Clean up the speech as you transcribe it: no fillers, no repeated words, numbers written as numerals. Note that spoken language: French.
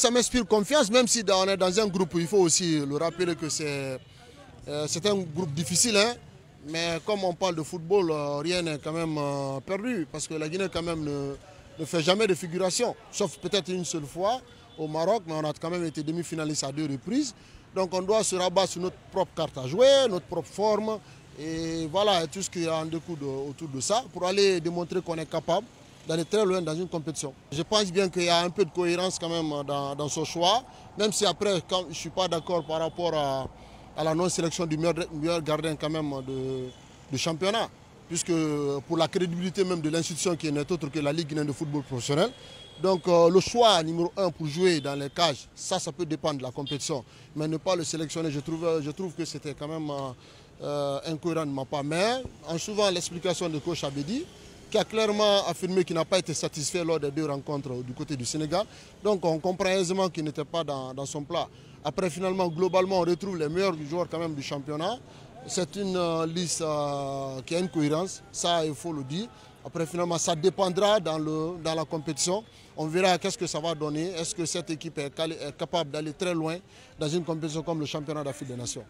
ça m'inspire confiance, même si on est dans un groupe, il faut aussi le rappeler que c'est un groupe difficile. Hein, mais comme on parle de football, rien n'est quand même perdu. Parce que la Guinée quand même ne fait jamais de figuration. Sauf peut-être une seule fois au Maroc, mais on a quand même été demi-finaliste à 2 reprises. Donc on doit se rabattre sur notre propre carte à jouer, notre propre forme. Et voilà, tout ce qui en découle autour de ça, pour aller démontrer qu'on est capable d'aller très loin dans une compétition. Je pense bien qu'il y a un peu de cohérence quand même dans ce choix, même si après, quand je ne suis pas d'accord par rapport à la non-sélection du meilleur gardien quand même du championnat, puisque pour la crédibilité même de l'institution qui n'est autre que la Ligue guinéenne de football professionnel. Donc le choix numéro 1 pour jouer dans les cages, ça peut dépendre de la compétition, mais ne pas le sélectionner, je trouve que c'était quand même incohérent de ma part. Mais en suivant l'explication de coach Abedi, qui a clairement affirmé qu'il n'a pas été satisfait lors des 2 rencontres du côté du Sénégal. Donc on comprend aisément qu'il n'était pas dans son plat. Après finalement, globalement, on retrouve les meilleurs joueurs quand même du championnat. C'est une liste qui a une cohérence, ça il faut le dire. Après finalement, ça dépendra dans la compétition. On verra qu'est-ce que ça va donner. Est-ce que cette équipe est capable d'aller très loin dans une compétition comme le championnat d'Afrique des Nations.